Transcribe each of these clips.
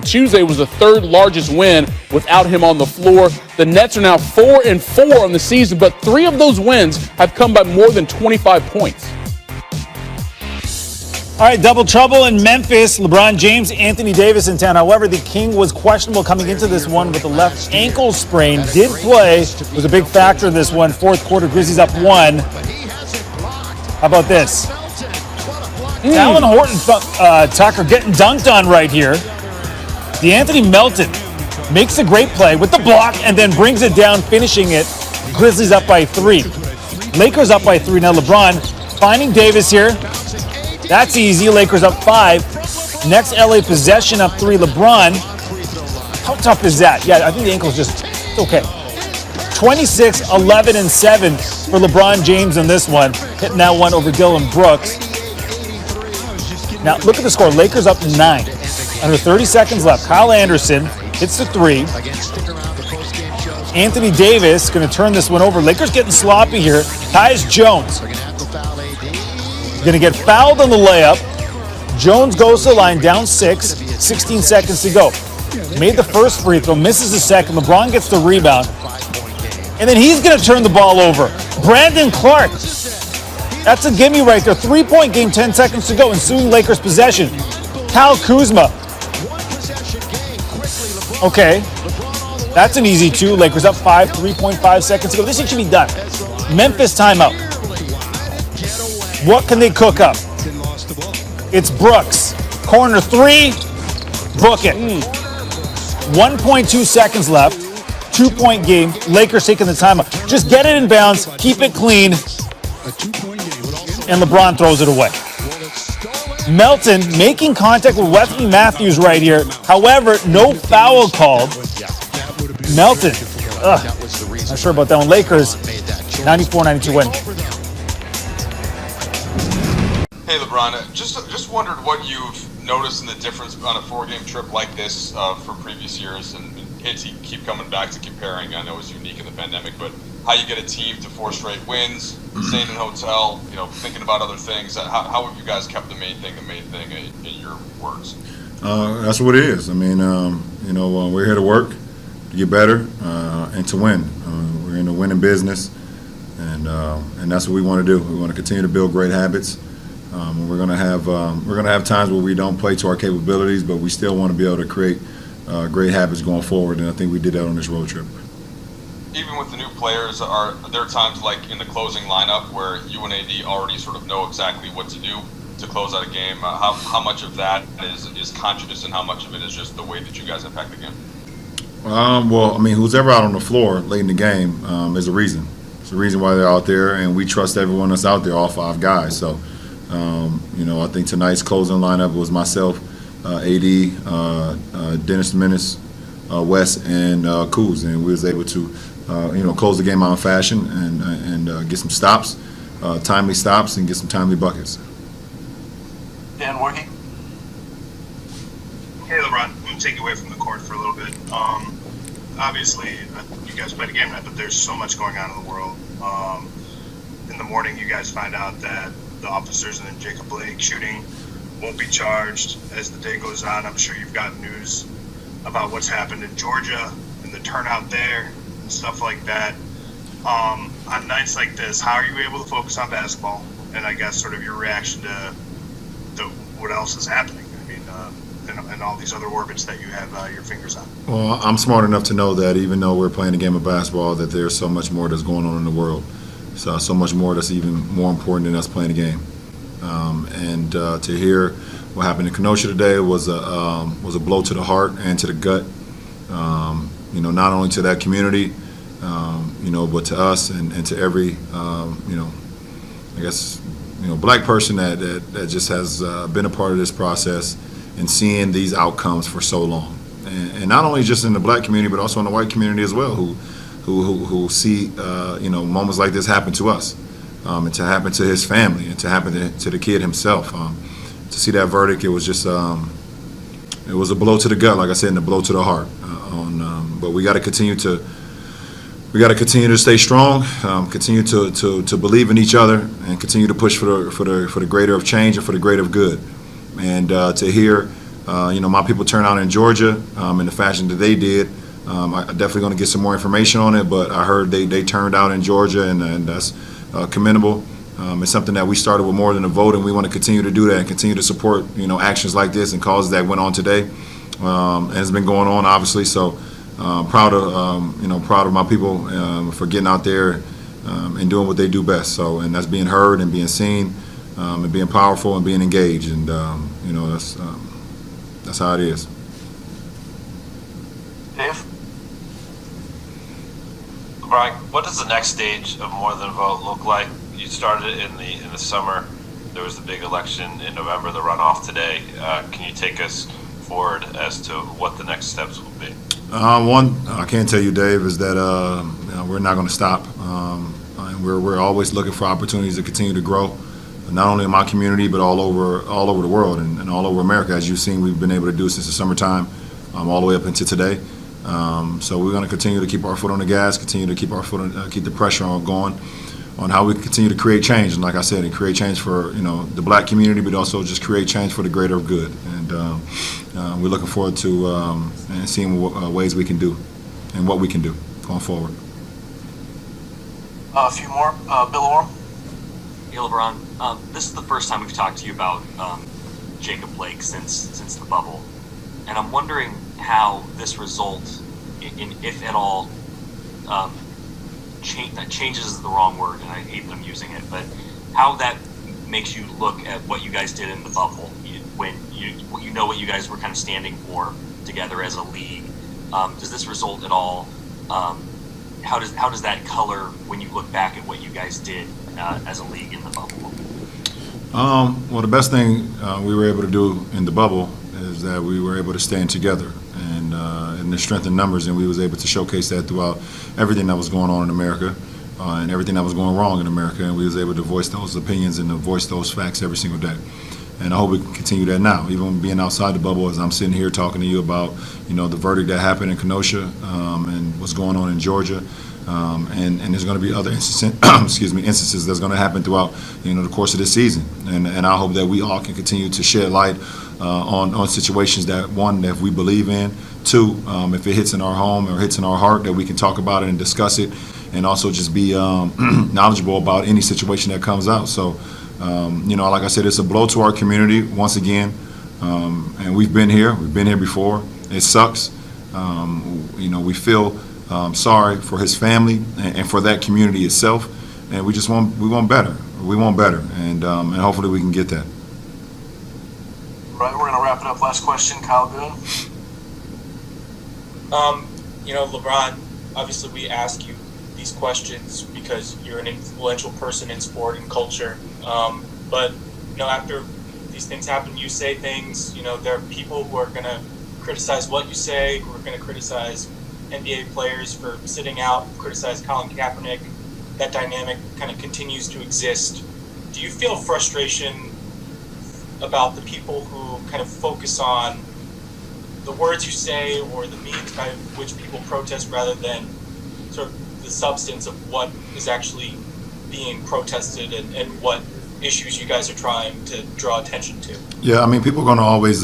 Tuesday was the third largest win without him on the floor. The Nets are now 4-4 on the season, but 3 of those wins have come by more than 25 points. All right, double trouble in Memphis. LeBron James, Anthony Davis in town. However, the King was questionable coming into this one with a left ankle sprain. Did play, was a big factor in this one. Fourth quarter, Grizzlies up 1. How about this? Alan Horton Tucker getting dunked on right here. DeAnthony Melton makes a great play with the block and then brings it down, finishing it. Grizzlies up by 3. Lakers up by 3. Now LeBron finding Davis here. That's easy. Lakers up 5. Next LA possession up 3. LeBron. How tough is that? Yeah, I think the ankle's just, it's okay. 26, 11, and 7 for LeBron James in this one. Hitting that one over Dylan Brooks. Now look at the score. Lakers up 9. Under 30 seconds left. Kyle Anderson hits the 3. Anthony Davis going to turn this one over. Lakers getting sloppy here. Tyus Jones going to get fouled on the layup. Jones goes to the line, down 6. 16 seconds to go. Made the first free throw, misses the second. LeBron gets the rebound. And then he's going to turn the ball over. Brandon Clark. That's a gimme right there. 3-point game, 10 seconds to go. Ensuing Lakers possession. Kyle Kuzma. Okay. That's an easy 2. Lakers up 5, 3.5 seconds to go. This thing should be done. Memphis timeout. What can they cook up? It's Brooks. Corner 3. Book it. 1.2 seconds left. 2-point game. Lakers taking the timeout. Just get it in bounds. Keep it clean. And LeBron throws it away. Melton making contact with Wesley Matthews right here. However, no foul called. Melton. Not sure about that one. Lakers, 94-92 win. Hey, LeBron. Just wondered what you've noticed in the difference on a 4-game trip like this from previous years, and hate to keep coming back to comparing. I know it's unique in the pandemic, but how you get a team to 4 straight wins, staying in a hotel, thinking about other things. How have you guys kept the main thing in your words? That's what it is. I mean, we're here to work, to get better, and to win. We're in the winning business, and that's what we want to do. We want to continue to build great habits. We're gonna have times where we don't play to our capabilities, but we still want to be able to create great habits going forward. And I think we did that on this road trip. Even with the new players, are there times like in the closing lineup where you and AD already sort of know exactly what to do to close out a game? How much of that is conscious, and how much of it is just the way that you guys impact the game? Well, I mean, who's ever out on the floor late in the game is a reason. It's the reason why they're out there, and we trust everyone that's out there, all 5 guys. So, I think tonight's closing lineup was myself, AD, Dennis Menace, Wes, and Kuz, and we was able to close the game out in fashion and get some stops, timely stops, and get some timely buckets. Dan Warkey. Hey, LeBron. I'm going to take you away from the court for a little bit. Obviously, you guys played a game tonight, but there's so much going on in the world. In the morning, you guys find out that the officers in the Jacob Blake shooting won't be charged. As the day goes on, I'm sure you've got news about what's happened in Georgia and the turnout there and stuff like that. On nights like this, how are you able to focus on basketball? And I guess sort of your reaction to what else is happening? I mean, and all these other orbits that you have your fingers on. Well, I'm smart enough to know that even though we're playing a game of basketball, that there's so much more that's going on in the world. So much more that's even more important than us playing a game. And to hear what happened in Kenosha today was a blow to the heart and to the gut. Not only to that community, but to us and to every, black person that just has been a part of this process and seeing these outcomes for so long. And not only just in the black community, but also in the white community as well, who see moments like this happen to us, and to happen to his family, and to happen to the kid himself. To see that verdict, it was just it was a blow to the gut, like I said, and a blow to the heart. But we got to continue to stay strong, continue to believe in each other, and continue to push for the greater of change and for the greater of good. And to hear my people turn out in Georgia in the fashion that they did. I'm definitely going to get some more information on it, but I heard they turned out in Georgia, and that's commendable. It's something that we started with more than a vote, and we want to continue to do that and continue to support, actions like this and causes that went on today. And it's been going on, obviously. So proud of my people for getting out there and doing what they do best. So, and that's being heard and being seen and being powerful and being engaged. And that's how it is. Dave? Brian, what does the next stage of More Than a Vote look like? You started it in the summer. There was the big election in November, the runoff today. Can you take us forward as to what the next steps will be? One, I can tell you, Dave, is that we're not going to stop. And we're always looking for opportunities to continue to grow, not only in my community but all over the world and all over America. As you've seen, we've been able to do since the summertime, all the way up into today. So we're going to continue to keep our foot on the gas, continue to keep keep the pressure on going on how we continue to create change. And like I said, and create change for the black community, but also just create change for the greater good. And we're looking forward to and seeing what ways we can do and what we can do going forward. A few more. Bill Orm? Hey, LeBron. This is the first time we've talked to you about Jacob Blake since the bubble, and I'm wondering how this result, if at all, changes is the wrong word, and I hate that I'm using it, but how that makes you look at what you guys did in the bubble when you know what you guys were kind of standing for together as a league. Does this result at all? How does that color when you look back at what you guys did as a league in the bubble? Well, the best thing we were able to do in the bubble is that we were able to stand together and the strength in numbers, and we was able to showcase that throughout everything that was going on in America and everything that was going wrong in America, and we was able to voice those opinions and to voice those facts every single day. And I hope we can continue that now, even being outside the bubble, as I'm sitting here talking to you about, the verdict that happened in Kenosha and what's going on in Georgia. And there's going to be other instances that's going to happen throughout, the course of this season. And I hope that we all can continue to shed light on situations that, one, that we believe in, two, if it hits in our home or hits in our heart, that we can talk about it and discuss it, and also just be knowledgeable about any situation that comes out. So, like I said, it's a blow to our community once again, and we've been here before. It sucks. We feel sorry for his family and for that community itself, and we want better. We want better, and hopefully we can get that. Right, we're going to wrap it up. Last question, Kyle Goon. LeBron, obviously we ask you these questions because you're an influential person in sport and culture. But after these things happen, you say things, there are people who are going to criticize what you say, who are going to criticize NBA players for sitting out, criticize Colin Kaepernick. That dynamic kind of continues to exist. Do you feel frustration about the people who kind of focus on the words you say or the means by which people protest rather than sort of the substance of what is actually being protested and what issues you guys are trying to draw attention to? Yeah, people are going to always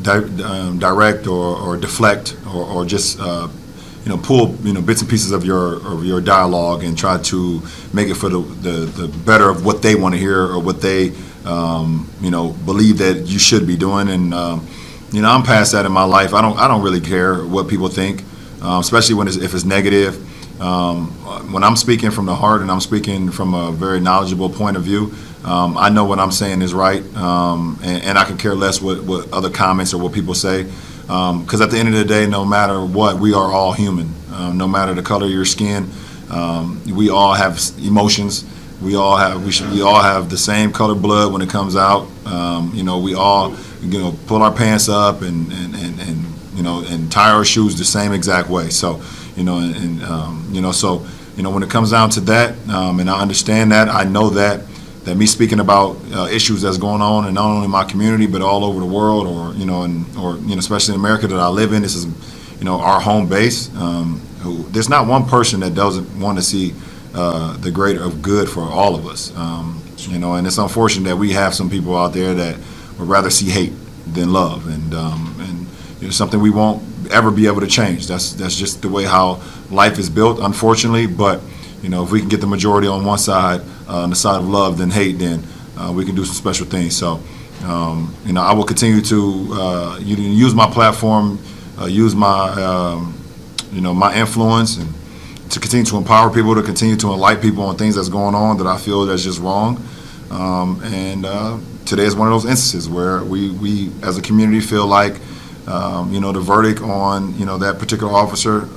direct or deflect or just pull bits and pieces of your dialogue and try to make it for the better of what they want to hear or what they believe that you should be doing. And I'm past that in my life. I don't really care what people think, especially if it's negative. When I'm speaking from the heart and I'm speaking from a very knowledgeable point of view, I know what I'm saying is right, and I can care less what other comments or what people say, because at the end of the day, no matter what, we are all human. No matter the color of your skin, we all have emotions. We all have the same colored blood when it comes out. We all pull our pants up and tie our shoes the same exact way. So when it comes down to that, and I understand that, I know that me speaking about issues that's going on, and not only in my community but all over the world, or especially in America that I live in. This is our home base. There's not one person that doesn't want to see the greater of good for all of us. And it's unfortunate that we have some people out there that would rather see hate. than love, and something we won't ever be able to change. That's just the way how life is built, unfortunately. But if we can get the majority on one side, on the side of love than hate, then we can do some special things. So I will continue to use my platform, use my my influence, and to continue to empower people, to continue to enlighten people on things that's going on that I feel that's just wrong. Today is one of those instances where we as a community feel like the verdict on that particular officer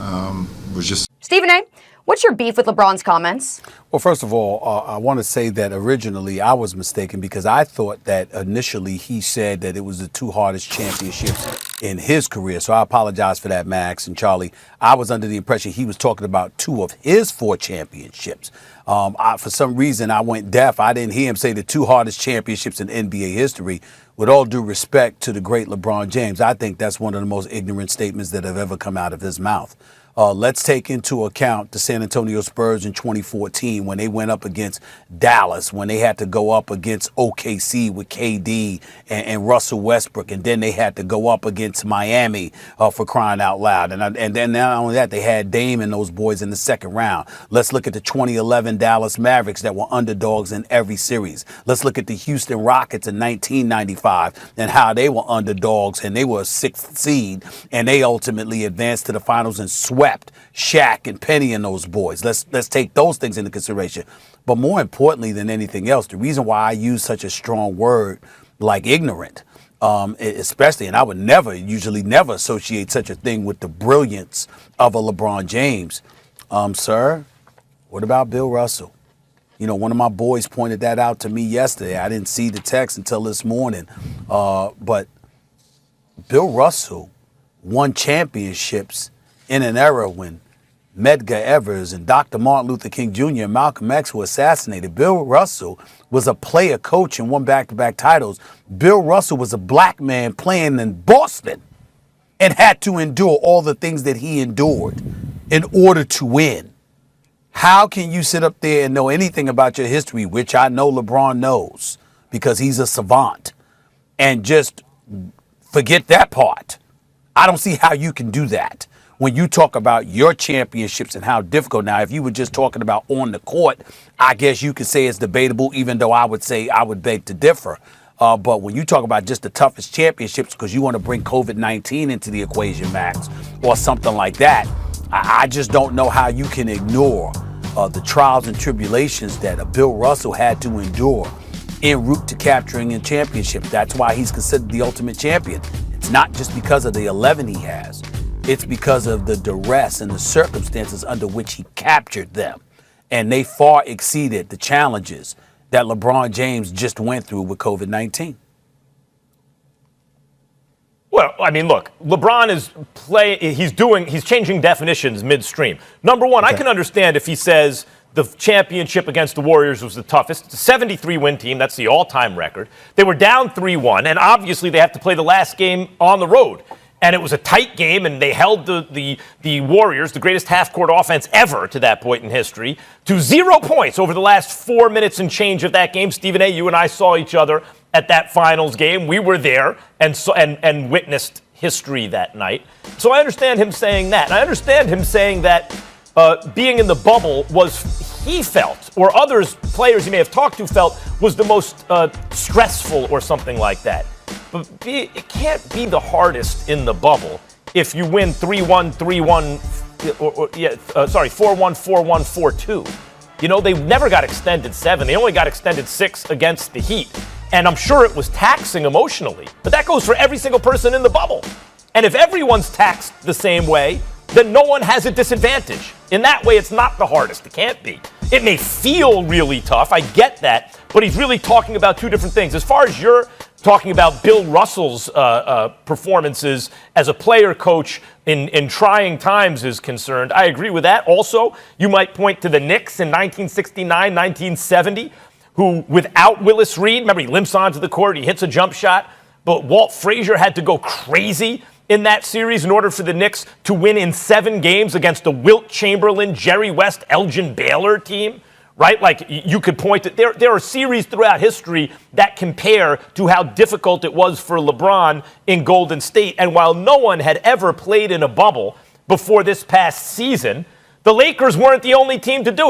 was just. Stephen A., what's your beef with LeBron's comments? Well, first of all, I want to say that originally I was mistaken because I thought that initially he said that it was the 2 hardest championships in his career. So I apologize for that, Max and Charlie. I was under the impression he was talking about 2 of his 4 championships. For some reason, I went deaf. I didn't hear him say the 2 hardest championships in NBA history. With all due respect to the great LeBron James, I think that's one of the most ignorant statements that have ever come out of his mouth. Let's take into account the San Antonio Spurs in 2014 when they went up against Dallas, when they had to go up against OKC with KD and Russell Westbrook, and then they had to go up against Miami for crying out loud. And then not only that, they had Dame and those boys in the second round. Let's look at the 2011 Dallas Mavericks that were underdogs in every series. Let's look at the Houston Rockets in 1995 and how they were underdogs and they were a 6th seed and they ultimately advanced to the finals and swept Shaq and Penny and those boys. Let's take those things into consideration. But more importantly than anything else, the reason why I use such a strong word like ignorant, especially, and I would usually never associate such a thing with the brilliance of a LeBron James. Sir, what about Bill Russell? One of my boys pointed that out to me yesterday. I didn't see the text until this morning. But Bill Russell won championships in an era when Medgar Evers and Dr. Martin Luther King Jr. and Malcolm X were assassinated. Bill Russell was a player coach and won back-to-back titles. Bill Russell was a black man playing in Boston and had to endure all the things that he endured in order to win. How can you sit up there and know anything about your history, which I know LeBron knows because he's a savant, and just forget that part? I don't see how you can do that. When you talk about your championships and how difficult. Now, if you were just talking about on the court, I guess you could say it's debatable, even though I would say I would beg to differ. But when you talk about just the toughest championships because you want to bring COVID-19 into the equation, Max, or something like that, I just don't know how you can ignore the trials and tribulations that Bill Russell had to endure en route to capturing a championship. That's why he's considered the ultimate champion. It's not just because of the 11 he has. It's because of the duress and the circumstances under which he captured them. And they far exceeded the challenges that LeBron James just went through with COVID-19. Well, I mean, look, LeBron he's changing definitions midstream. Number one, okay. I can understand if he says the championship against the Warriors was the toughest. It's a 73-win team. That's the all-time record. They were down 3-1, and obviously they have to play the last game on the road. And it was a tight game, and they held the Warriors, the greatest half-court offense ever to that point in history, to 0 points over the last 4 minutes and change of that game. Stephen A., you and I saw each other at that finals game. We were there and witnessed history that night. So I understand him saying that. And I understand him saying that being in the bubble he felt, or players he may have talked to felt, was the most stressful or something like that. But it can't be the hardest in the bubble if you win 3-1, 3-1, 4-1, 4-1, 4-2. They never got extended 7. They only got extended 6 against the Heat. And I'm sure it was taxing emotionally. But that goes for every single person in the bubble. And if everyone's taxed the same way, then no one has a disadvantage. In that way, it's not the hardest. It can't be. It may feel really tough. I get that. But he's really talking about 2 different things. As far as you're talking about Bill Russell's performances as a player coach in trying times is concerned, I agree with that. Also, you might point to the Knicks in 1969, 1970, who without Willis Reed, remember he limps onto the court, he hits a jump shot, but Walt Frazier had to go crazy in that series in order for the Knicks to win in 7 games against the Wilt Chamberlain, Jerry West, Elgin Baylor team. right? Like you could point to there are series throughout history that compare to how difficult it was for LeBron in Golden State. And while no one had ever played in a bubble before this past season, the Lakers weren't the only team to do it.